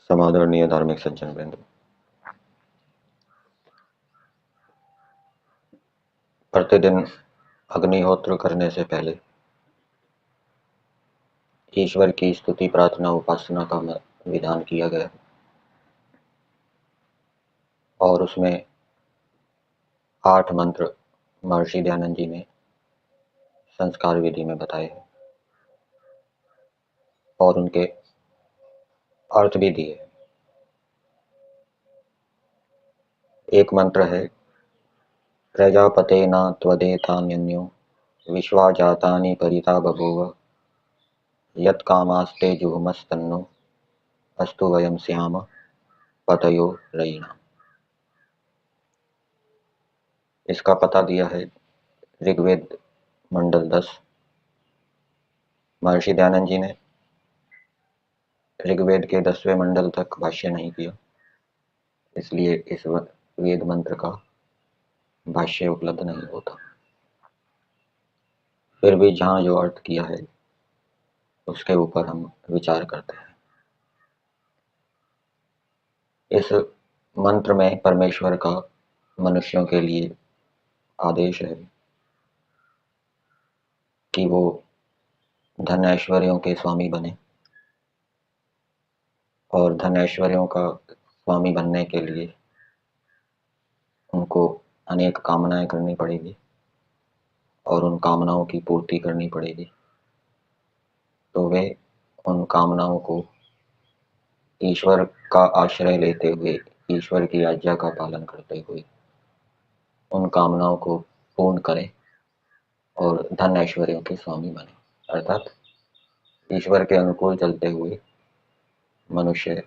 समादरणीय धार्मिक सज्जन वृंद, प्रतिदिन अग्निहोत्र करने से पहले ईश्वर की स्तुति प्रार्थना उपासना का विधान किया गया और उसमें 8 मंत्र महर्षि दयानंद जी ने संस्कार विधि में बताए हैं और उनके अर्थ भी दिए। एक मंत्र है, प्रजापतेना त्वदेतान्यो विश्वा जातानि परिता बभूव यत्कामास्ते जुहुमस्तन्नो अस्तु वयम स्याम पतयो रयिणाम। इसका पता दिया है ऋग्वेद मंडल 10। महर्षि दयानंद जी ने ऋग्वेद के 10वें मंडल तक भाष्य नहीं किया, इसलिए इस वेद मंत्र का भाष्य उपलब्ध नहीं होता। फिर भी जहाँ जो अर्थ किया है उसके ऊपर हम विचार करते हैं। इस मंत्र में परमेश्वर का मनुष्यों के लिए आदेश है कि वो धन ऐश्वर्यों के स्वामी बने और धन ऐश्वर्यों का स्वामी बनने के लिए उनको अनेक कामनाएं करनी पड़ेगी और उन कामनाओं की पूर्ति करनी पड़ेगी। तो वे उन कामनाओं को ईश्वर का आश्रय लेते हुए, ईश्वर की आज्ञा का पालन करते हुए उन कामनाओं को पूर्ण करें और धन ऐश्वर्यों के स्वामी बने। अर्थात ईश्वर के अनुकूल चलते हुए मनुष्य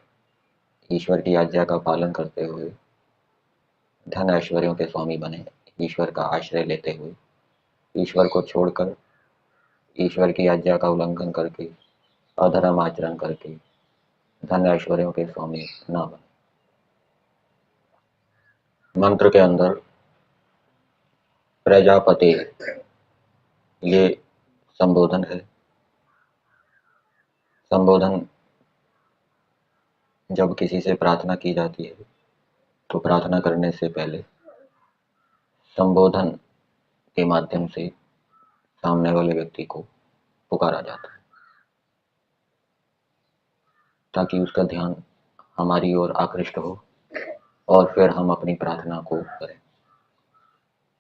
ईश्वर की आज्ञा का पालन करते हुए धन ऐश्वर्यों के स्वामी बने, ईश्वर का आश्रय लेते हुए ईश्वर को छोड़कर ईश्वर की आज्ञा का उल्लंघन करके अधर्म आचरण करके धन ऐश्वर्यों के स्वामी ना बने। मंत्र के अंदर प्रजापति ये संबोधन है। संबोधन जब किसी से प्रार्थना की जाती है तो प्रार्थना करने से पहले संबोधन के माध्यम से सामने वाले व्यक्ति को पुकारा जाता है ताकि उसका ध्यान हमारी ओर आकृष्ट हो और फिर हम अपनी प्रार्थना को करें।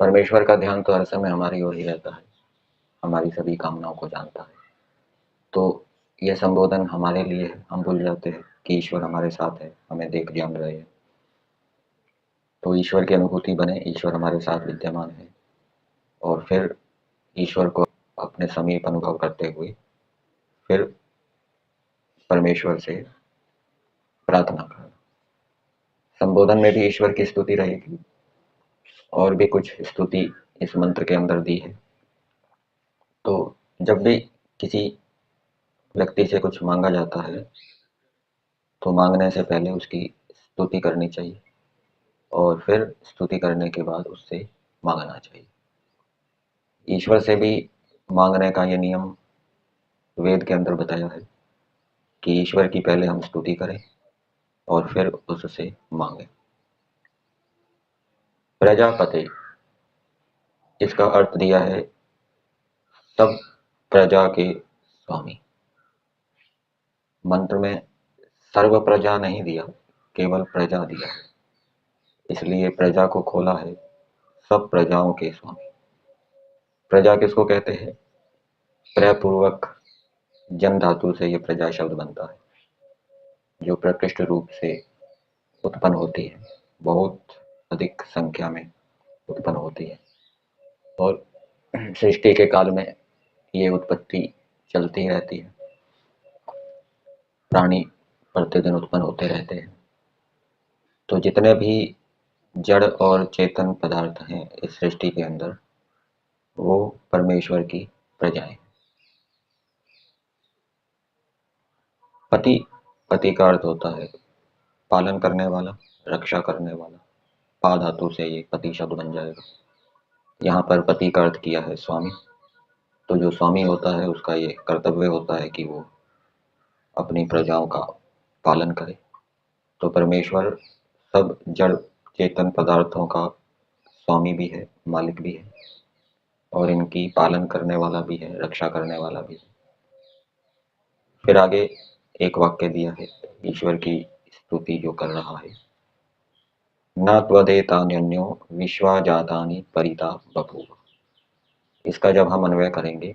परमेश्वर का ध्यान तो हर समय हमारी ओर ही रहता है, हमारी सभी कामनाओं को जानता है। तो यह संबोधन हमारे लिए है। हम भूल जाते हैं कि ईश्वर हमारे साथ है, हमें देख जान रहे हैं। तो ईश्वर की अनुभूति बने, ईश्वर हमारे साथ विद्यमान है और फिर ईश्वर को अपने समीप अनुभव करते हुए फिर परमेश्वर से प्रार्थना करना। संबोधन में भी ईश्वर की स्तुति रहेगी और भी कुछ स्तुति इस मंत्र के अंदर दी है। तो जब भी किसी व्यक्ति से कुछ मांगा जाता है तो मांगने से पहले उसकी स्तुति करनी चाहिए और फिर स्तुति करने के बाद उससे मांगना चाहिए। ईश्वर से भी मांगने का ये नियम वेद के अंदर बताया है कि ईश्वर की पहले हम स्तुति करें और फिर उससे मांगे। प्रजापति, इसका अर्थ दिया है सब प्रजा के स्वामी। मंत्र में सर्व प्रजा नहीं दिया, केवल प्रजा दिया है, इसलिए प्रजा को खोला है सब प्रजाओं के स्वामी। प्रजा किसको कहते हैं? प्रयपूर्वक जन धातु से यह प्रजा शब्द बनता है, जो प्रकृष्ट रूप से उत्पन्न होती है, बहुत अधिक संख्या में उत्पन्न होती है और सृष्टि के काल में ये उत्पत्ति चलती रहती है। प्राणी प्रतिदिन उत्पन्न होते रहते हैं। तो जितने भी जड़ और चेतन पदार्थ हैं इस सृष्टि के अंदर, वो परमेश्वर की प्रजाएं। पति, पति का अर्थ होता है पालन करने वाला, रक्षा करने वाला। पा धातु से ये पति शब्द बन जाएगा। यहाँ पर पति का अर्थ किया है स्वामी। तो जो स्वामी होता है उसका ये कर्तव्य होता है कि वो अपनी प्रजाओं का पालन करे, तो परमेश्वर सब जड़ चेतन पदार्थों का स्वामी भी है, मालिक भी है, और इनकी पालन करने वाला भी है, रक्षा करने वाला भी है। फिर आगे एक वाक्य दिया है ईश्वर की स्तुति जो कर रहा है, न त्वदेतान्यो विश्वा जातानि परिता बभूव। इसका जब हम अन्वय करेंगे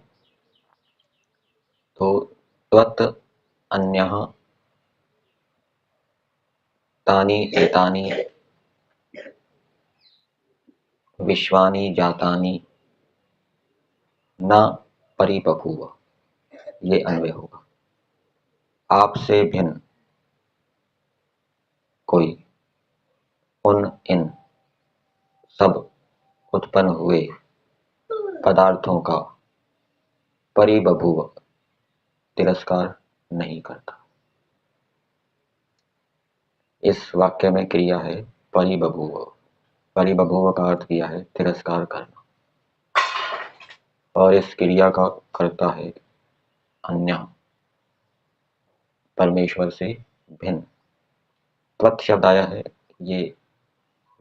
तो त्वत् अन्यः तानि एतानि विश्वानि जातानि न परिबभूव, ये अन्वय होगा। आपसे भिन्न कोई उन इन सब उत्पन्न हुए पदार्थों का परिबभूव तिरस्कार नहीं करता। इस वाक्य में क्रिया है परिबभूव। परिबभूव का अर्थ किया है तिरस्कार करना, और इस क्रिया का करता है अन्य, परमेश्वर से भिन्न। त्वत् शब्द आया है, ये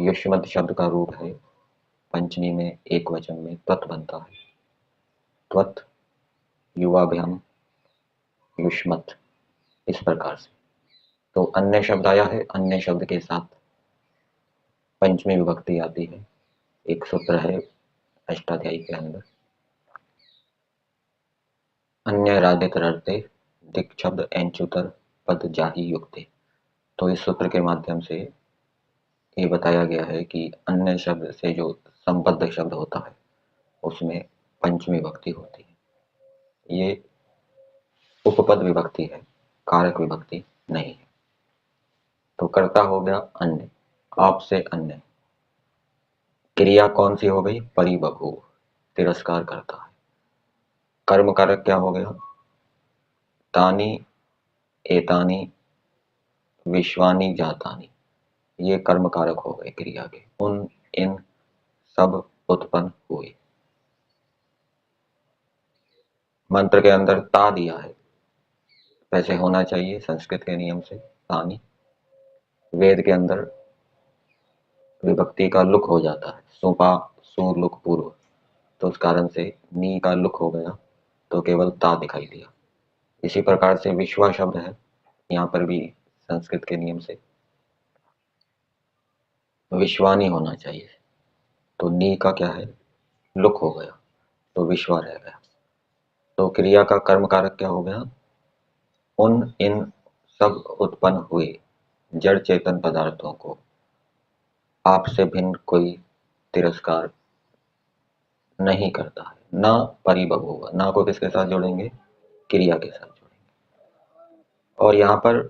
युष्मत् शब्द का रूप है। पंचमी में एक वचन में त्वत् बनता है। त्वत् युवाभ्याम युष्मत्, इस प्रकार से। तो अन्य शब्द आया है, अन्य शब्द के साथ पंचमी विभक्ति आती है। एक सूत्र है अष्टाध्यायी के अंदर, अन्य राधित रड़ते दिक शब्द एंचुतर पद जाही युक्ते। तो इस सूत्र के माध्यम से ये बताया गया है कि अन्य शब्द से जो संबद्ध शब्द होता है उसमें पंचमी विभक्ति होती है। ये उपपद विभक्ति है, कारक विभक्ति नहीं है। तो कर्ता हो गया अन्य, आपसे अन्य। क्रिया कौन सी हो गई? परिबभूव, तिरस्कार करता है। कर्म कारक क्या हो गया? तानी एतानी विश्वानी जातानी, ये कर्म कारक हो गए क्रिया के। उन इन सब उत्पन्न हुए। मंत्र के अंदर ता दिया है, वैसे होना चाहिए संस्कृत के नियम से तानी। वेद के अंदर विभक्ति का लुक हो जाता है, सुपा सूर लुक पूर्व, तो उस कारण से नी का लुक हो गया तो केवल ता दिखाई दिया। इसी प्रकार से विश्वा शब्द है, यहाँ पर भी संस्कृत के नियम से विश्वानी होना चाहिए, तो नी का क्या है? लुक हो गया, तो विश्वा रह गया। तो क्रिया का कर्म कारक क्या हो गया? उन इन सब उत्पन्न हुए जड़ चेतन पदार्थों को आपसे भिन्न कोई तिरस्कार नहीं करता है। न परिबभूव, न को किसके साथ जोड़ेंगे? क्रिया के साथ जोड़ेंगे। और यहाँ पर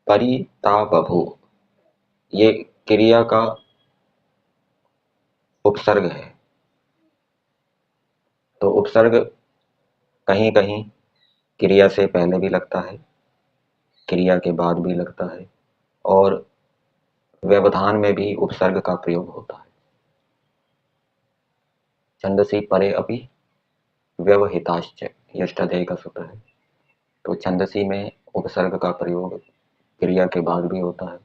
परिताबभूव, ये क्रिया का उपसर्ग है। तो उपसर्ग कहीं कहीं क्रिया से पहले भी लगता है, क्रिया के बाद भी लगता है, और व्यवधान में भी उपसर्ग का प्रयोग होता है। छंदसी परे अपि व्यवहिताश्च, ये अष्टाध्यायी का सूत्र है। तो छंदसी में उपसर्ग का प्रयोग क्रिया के बाद भी होता है।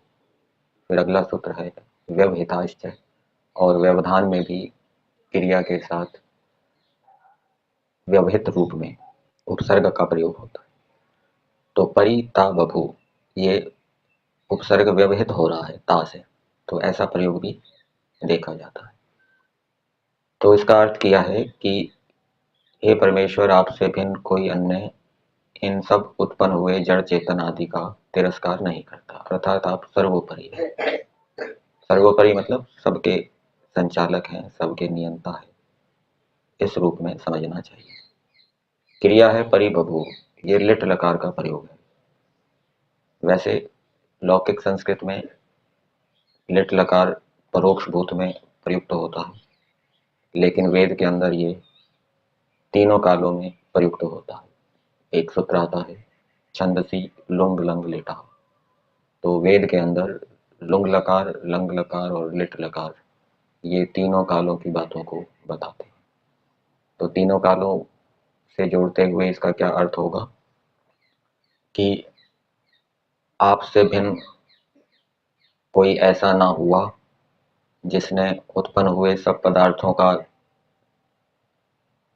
फिर अगला सूत्र है व्यवहिताश्च, और व्यवधान में भी क्रिया के साथ व्यवहित रूप में उपसर्ग का प्रयोग होता है। तो परि ता बभू, ये उपसर्ग व्यवहित हो रहा है ता से, तो ऐसा प्रयोग भी देखा जाता है। तो इसका अर्थ किया है कि हे परमेश्वर, आपसे भिन्न कोई अन्य इन सब उत्पन्न हुए जड़ चेतन आदि का तिरस्कार नहीं करता, अर्थात आप सर्वोपरि हैं। सर्वोपरि मतलब सबके संचालक हैं, सबके नियंता है, इस रूप में समझना चाहिए। क्रिया है परिबभूव, ये लिट लकार का प्रयोग है। वैसे लौकिक संस्कृत में लिट लकार परोक्ष भूत में प्रयुक्त होता है, लेकिन वेद के अंदर ये तीनों कालों में प्रयुक्त होता है। एक सूत्र आता है छंदसी लुंग लंग लिटा। तो वेद के अंदर लुंग लकार, लंग लकार और लिट लकार, ये तीनों कालों की बातों को बताते हैं। तो तीनों कालों से जोड़ते हुए इसका क्या अर्थ होगा कि आपसे भिन्न कोई ऐसा ना हुआ जिसने उत्पन्न हुए सब पदार्थों का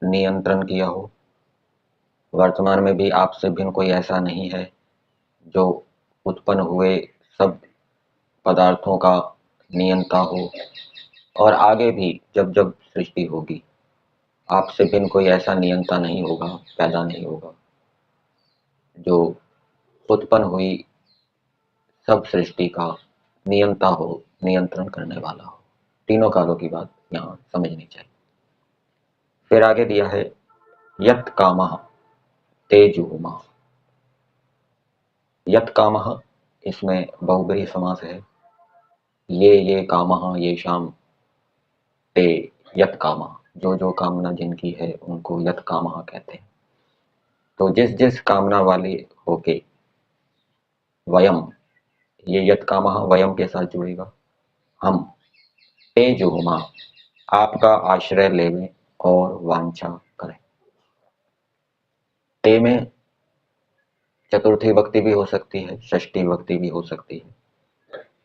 नियंत्रण किया हो। वर्तमान में भी आपसे भिन्न कोई ऐसा नहीं है जो उत्पन्न हुए सब पदार्थों का नियंता हो। और आगे भी जब जब सृष्टि होगी, आपसे भिन्न कोई ऐसा नियंता नहीं होगा, पैदा नहीं होगा जो उत्पन्न हुई सब सृष्टि का नियंता हो, नियंत्रण करने वाला हो। तीनों कालों की बात यहाँ समझनी चाहिए। फिर आगे दिया है यत् कामः ते जुहुमा। यत् कामः, इसमें बहुब्रीहि समास है। ये कामः येषाम ते यत् कामः, जो जो कामना जिनकी है उनको यत् कामः कहते हैं। तो जिस जिस कामना वाले होके वयम, ये यत् कामः वयम के साथ जुड़ेगा। हम ते जुहुमा, आपका आश्रय लेवें और वांछा करें। ते में चतुर्थी विभक्ति भी हो सकती है, षष्ठी विभक्ति भी हो सकती है।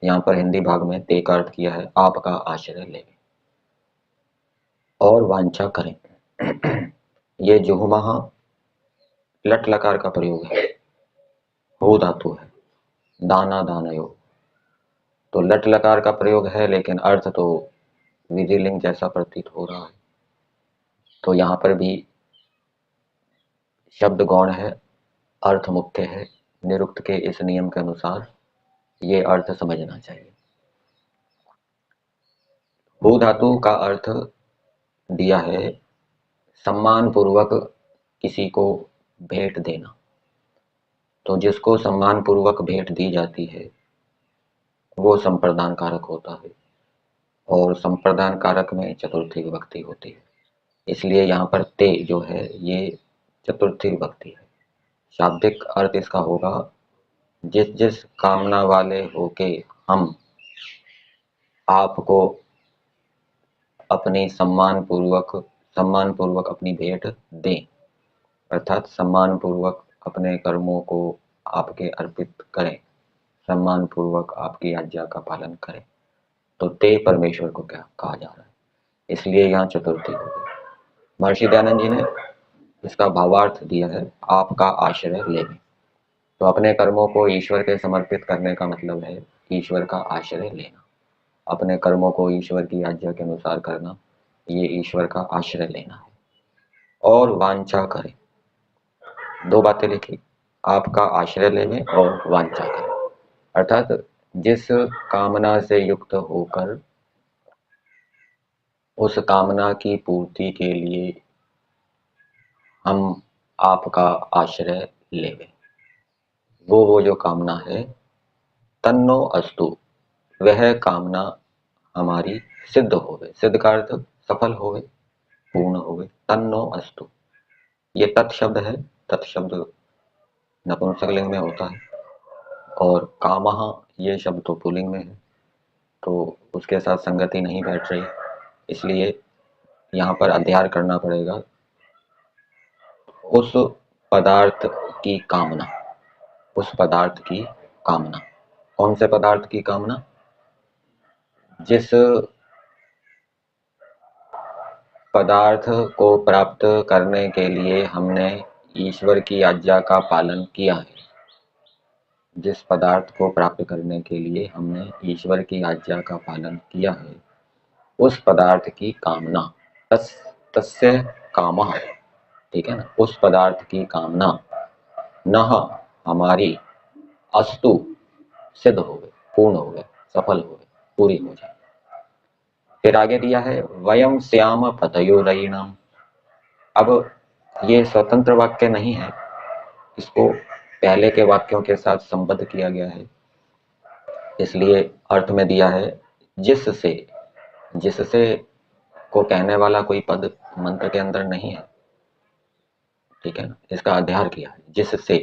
यहाँ पर हिंदी भाग में ते का अर्थ किया है आपका आश्रय लेवें और वांछा करें। ये जुहुमा लट लकार का प्रयोग है, हो धातु है, दाना दानयो। तो लट लकार का प्रयोग है लेकिन अर्थ तो विधिलिंग जैसा प्रतीत हो रहा है। तो यहाँ पर भी शब्द गौण है, अर्थ मुख्य है। निरुक्त के इस नियम के अनुसार ये अर्थ समझना चाहिए। भू धातु का अर्थ दिया है सम्मान पूर्वक किसी को भेंट देना। तो जिसको सम्मान पूर्वक भेंट दी जाती है वो संप्रदान कारक होता है, और संप्रदान कारक में चतुर्थी विभक्ति होती है। इसलिए यहाँ पर ते जो है ये चतुर्थी विभक्ति है। शाब्दिक अर्थ इसका होगा जिस जिस कामना वाले होके हम आपको अपनी सम्मान पूर्वक अपनी भेंट दें, अर्थात सम्मान पूर्वक अपने कर्मों को आपके अर्पित करें, सम्मान पूर्वक आपकी आज्ञा का पालन करें। तो ते परमेश्वर को क्या कहा जा रहा है, इसलिए यहाँ चतुर्थी हो गई। महर्षि दयानंद जी ने इसका भावार्थ दिया है आपका आश्रय लेने। तो अपने कर्मों को ईश्वर के समर्पित करने का मतलब है ईश्वर का आश्रय लेना। अपने कर्मों को ईश्वर की आज्ञा के अनुसार करना, ये ईश्वर का आश्रय लेना है। और वांछा करें, दो बातें लिखी, आपका आश्रय लेवें और वांछा करें। अर्थात जिस कामना से युक्त होकर उस कामना की पूर्ति के लिए हम आपका आश्रय लेवें, वो जो कामना है तन्नो अस्तु, वह कामना हमारी सिद्ध होवे। सिद्ध का अर्थ सफल होवे, पूर्ण होवे। तन्नो अस्तु, ये तत्शब्द है। तत्शब्द नपुंसकलिंग में होता है और कामः ये शब्द तो पुल्लिंग में है, तो उसके साथ संगति नहीं बैठ रही, इसलिए यहाँ पर अध्ययन करना पड़ेगा उस पदार्थ की कामना। उस पदार्थ की कामना, कौन से पदार्थ की कामना? जिस पदार्थ को प्राप्त करने के लिए हमने ईश्वर की आज्ञा का पालन किया है, जिस पदार्थ को प्राप्त करने के लिए हमने ईश्वर की आज्ञा का पालन किया है, उस पदार्थ की कामना, तस्य कामः, ठीक है ना, उस पदार्थ की कामना नह हमारी अस्तु सिद्ध हो गए, पूर्ण हो गए, सफल हो गए, पूरी हो जाए। फिर आगे दिया है वयम श्याम पतयो रयिणाम। अब ये स्वतंत्र वाक्य नहीं है, इसको पहले के वाक्यों के साथ संबद्ध किया गया है, इसलिए अर्थ में दिया है जिससे। जिससे को कहने वाला कोई पद मंत्र के अंदर नहीं है, ठीक है ना, इसका अध्ययन किया है जिससे।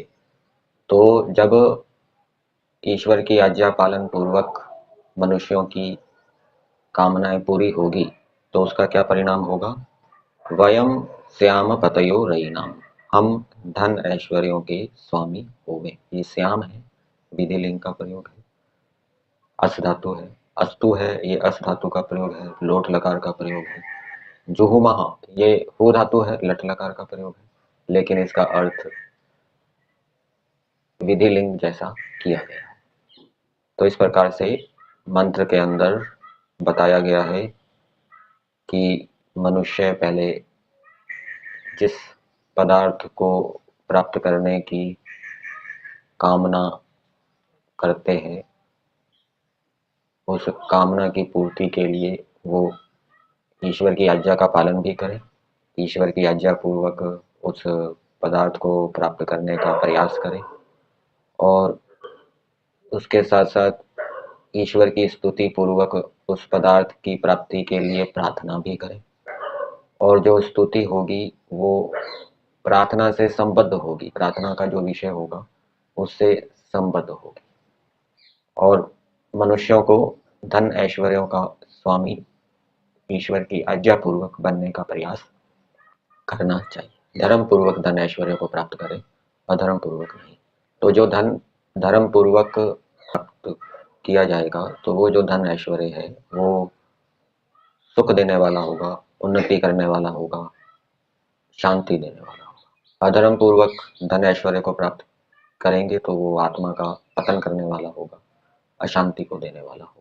तो जब ईश्वर की आज्ञा पालन पूर्वक मनुष्यों की कामनाएं पूरी होगी तो उसका क्या परिणाम होगा? वयम श्याम पतयो रयिणाम, हम धन ऐश्वर्यों के स्वामी होवे। ये श्याम है, विधि लिंग का प्रयोग है। अस धातु है, अस्तु है, ये अस धातु का प्रयोग है। लोट लकार का प्रयोग है। जुहुमः, ये हो धातु है, लट लकार का प्रयोग है, लेकिन इसका अर्थ विधि लिंग जैसा किया गया है। तो इस प्रकार से मंत्र के अंदर बताया गया है कि मनुष्य पहले जिस पदार्थ को प्राप्त करने की कामना करते हैं, उस कामना की पूर्ति के लिए वो ईश्वर की आज्ञा का पालन भी करे, ईश्वर की आज्ञा पूर्वक उस पदार्थ को प्राप्त करने का प्रयास करे, और उसके साथ साथ ईश्वर की स्तुति पूर्वक उस पदार्थ की प्राप्ति के लिए प्रार्थना भी करे। और जो स्तुति होगी वो प्रार्थना से संबद्ध होगी, प्रार्थना का जो विषय होगा उससे संबद्ध होगी। और मनुष्यों को धन ऐश्वर्यों का स्वामी ईश्वर की आज्ञा पूर्वक बनने का प्रयास करना चाहिए। धर्म पूर्वक धन ऐश्वर्य को प्राप्त करे, अधर्म पूर्वक नहीं। तो जो धन धर्म पूर्वक प्राप्त किया जाएगा तो वो जो धन ऐश्वर्य है वो सुख देने वाला होगा, उन्नति करने वाला होगा, शांति देने वाला होगा। अधर्म पूर्वक धन ऐश्वर्य को प्राप्त करेंगे तो वो आत्मा का पतन करने वाला होगा, अशांति को देने वाला होगा।